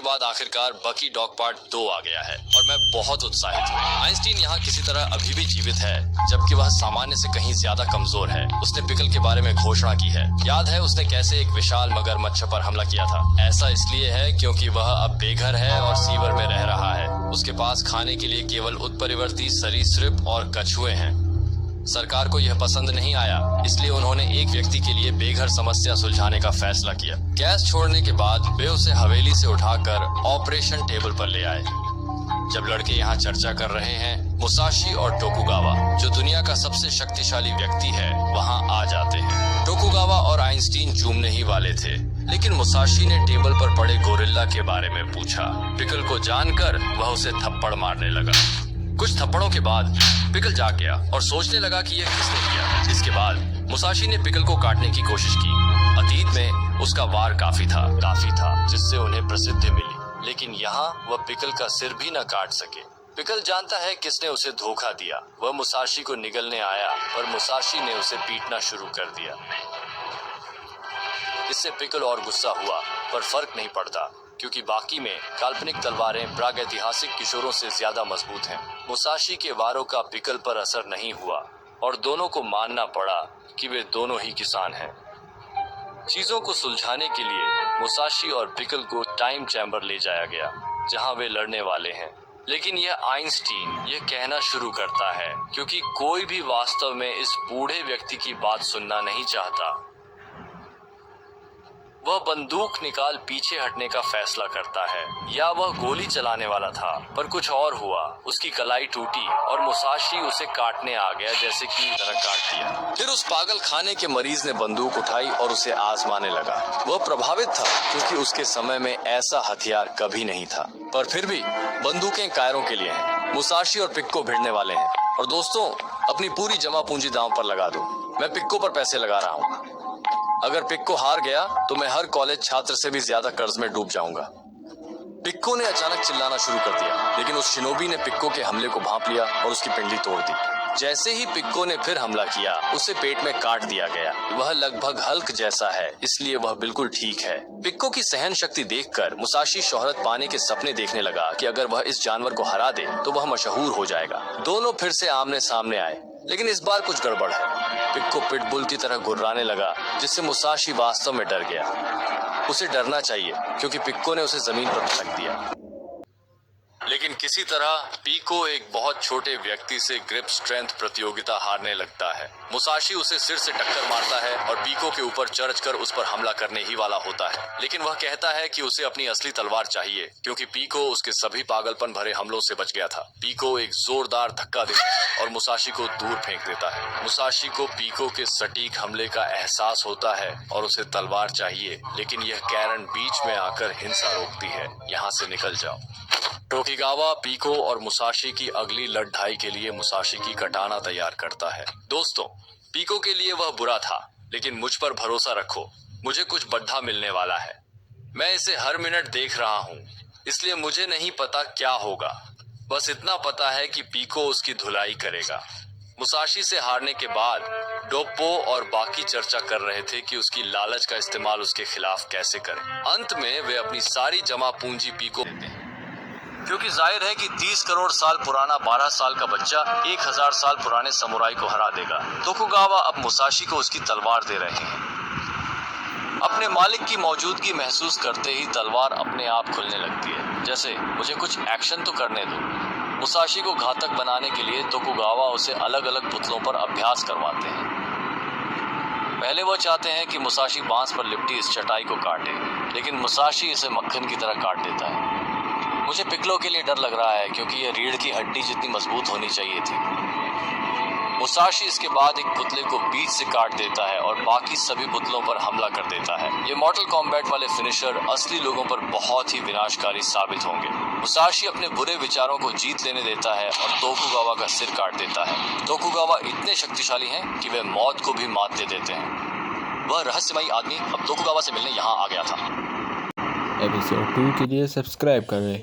बाद आखिरकार बकी डॉग पार्ट 2 आ गया है और मैं बहुत उत्साहित हूँ। आइंस्टीन यहाँ किसी तरह अभी भी जीवित है, जबकि वह सामान्य से कहीं ज्यादा कमजोर है। उसने पिकल के बारे में घोषणा की है। याद है उसने कैसे एक विशाल मगरमच्छ पर हमला किया था? ऐसा इसलिए है क्योंकि वह अब बेघर है और सीवर में रह रहा है। उसके पास खाने के लिए केवल उत्परिवर्ती सरीसृप और कछुए हैं। सरकार को यह पसंद नहीं आया, इसलिए उन्होंने एक व्यक्ति के लिए बेघर समस्या सुलझाने का फैसला किया। गैस छोड़ने के बाद वे उसे हवेली से उठाकर ऑपरेशन टेबल पर ले आए। जब लड़के यहाँ चर्चा कर रहे हैं, मुसाशी और टोकुगावा, जो दुनिया का सबसे शक्तिशाली व्यक्ति है, वहाँ आ जाते हैं। टोकुगावा और आइंस्टीन चूमने ही वाले थे, लेकिन मुसाशी ने टेबल पर पड़े गोरिल्ला के बारे में पूछा। पिकल को जानकर वह उसे थप्पड़ मारने लगा। कुछ थप्पड़ों के बाद पिकल जाग गया और सोचने लगा कि यह किसने किया। इसके बाद मुसाशी ने पिकल को काटने की कोशिश की। अतीत में उसका वार काफी था जिससे उन्हें प्रसिद्धि मिली, लेकिन यहाँ वह पिकल का सिर भी न काट सके। पिकल जानता है किसने उसे धोखा दिया। वह मुसाशी को निगलने आया, पर मुसाशी ने उसे पीटना शुरू कर दिया। इससे पिकल और गुस्सा हुआ, पर फर्क नहीं पड़ता क्योंकि बाकी में काल्पनिक तलवारें प्रागैतिहासिक किशोरों से ज्यादा मजबूत हैं। मुसाशी के वारों का पिकल पर असर नहीं हुआ और दोनों को मानना पड़ा कि वे दोनों ही किसान हैं। चीजों को सुलझाने के लिए मुसाशी और पिकल को टाइम चैम्बर ले जाया गया, जहां वे लड़ने वाले हैं। लेकिन यह आइंस्टीन यह कहना शुरू करता है क्योंकि कोई भी वास्तव में इस बूढ़े व्यक्ति की बात सुनना नहीं चाहता। वह बंदूक निकाल पीछे हटने का फैसला करता है, या वह गोली चलाने वाला था, पर कुछ और हुआ। उसकी कलाई टूटी और मुसाशी उसे काटने आ गया, जैसे कि तरह काट दिया। फिर उस पागल खाने के मरीज ने बंदूक उठाई और उसे आजमाने लगा। वह प्रभावित था क्योंकि उसके समय में ऐसा हथियार कभी नहीं था, पर फिर भी बंदूकें कायरों के लिए हैं। मुसाशी और पिक को भिड़ने वाले हैं और दोस्तों, अपनी पूरी जमा पूंजी दांव पर लगा दो। मैं पिक्को पर पैसे लगा रहा हूँ। अगर पिक्को हार गया तो मैं हर कॉलेज छात्र से भी ज्यादा कर्ज में डूब जाऊंगा। पिक्को ने अचानक चिल्लाना शुरू कर दिया, लेकिन उस शिनोबी ने पिक्को के हमले को भांप लिया और उसकी पिंडली तोड़ दी। जैसे ही पिक्को ने फिर हमला किया, उसे पेट में काट दिया गया। वह लगभग हल्क जैसा है, इसलिए वह बिल्कुल ठीक है। पिक्को की सहन शक्ति देखकर मुसाशी शोहरत पाने के सपने देखने लगा कि अगर वह इस जानवर को हरा दे तो वह मशहूर हो जाएगा। दोनों फिर से आमने सामने आए, लेकिन इस बार कुछ गड़बड़ है। पिक्को पिटबुल की तरह गुर्राने लगा, जिससे मुसाशी वास्तव में डर गया। उसे डरना चाहिए क्योंकि पिक्को ने उसे जमीन पर पटक दिया। लेकिन किसी तरह पीको एक बहुत छोटे व्यक्ति से ग्रिप स्ट्रेंथ प्रतियोगिता हारने लगता है। मुसाशी उसे सिर से टक्कर मारता है और पीको के ऊपर चढ़कर उस पर हमला करने ही वाला होता है, लेकिन वह कहता है कि उसे अपनी असली तलवार चाहिए क्योंकि पीको उसके सभी पागलपन भरे हमलों से बच गया था। पीको एक जोरदार धक्का देता है और मुसाशी को दूर फेंक देता है। मुसाशी को पीको के सटीक हमले का एहसास होता है और उसे तलवार चाहिए, लेकिन यह कैरन बीच में आकर हिंसा रोकती है। यहाँ से निकल जाओ। टोकुगावा पीको और मुसाशी की अगली लड़ाई के लिए मुसाशी की कटाना तैयार करता है। दोस्तों, पीको के लिए वह बुरा था, लेकिन मुझ पर भरोसा रखो, मुझे कुछ बड्ढा मिलने वाला है। मैं इसे हर मिनट देख रहा हूँ, इसलिए मुझे नहीं पता क्या होगा। बस इतना पता है कि पीको उसकी धुलाई करेगा। मुसाशी से हारने के बाद डोप्पो और बाकी चर्चा कर रहे थे कि उसकी लालच का इस्तेमाल उसके खिलाफ कैसे करें। अंत में वे अपनी सारी जमा पूंजी पीको देते हैं, क्योंकि जाहिर है कि 30 करोड़ साल पुराना 12 साल का बच्चा 1000 साल पुराने समुराई को हरा देगा। टोकुगावा अब मुसाशी को उसकी तलवार दे रहे हैं। अपने मालिक की मौजूदगी महसूस करते ही तलवार अपने आप खुलने लगती है, जैसे मुझे कुछ एक्शन तो करने दो। मुसाशी को घातक बनाने के लिए टोकुगावा उसे अलग अलग पुतलों पर अभ्यास करवाते हैं। पहले वो चाहते हैं कि मुसाशी बांस पर लिपटी इस चटाई को काटे, लेकिन मुसाशी इसे मक्खन की तरह काट देता है। मुझे पिकलो के लिए डर लग रहा है क्योंकि यह रीढ़ की हड्डी जितनी मजबूत होनी चाहिए थी। मुसाशी इसके बाद एक पुतले को बीच से काट देता है और बाकी सभी पुतलों पर हमला कर देता है। ये मॉर्टल कॉम्बैट वाले फिनिशर असली लोगों पर बहुत ही विनाशकारी साबित होंगे। मुसाशी अपने बुरे विचारों को जीत लेने देता है और टोकुगावा का सिर काट देता है। टोकुगावा इतने शक्तिशाली हैं कि वे मौत को भी मात दे देते हैं। वह रहस्यमयी आदमी अब टोकुगावा से मिलने यहाँ आ गया था। एपिसोड 2 के लिए सब्सक्राइब करें।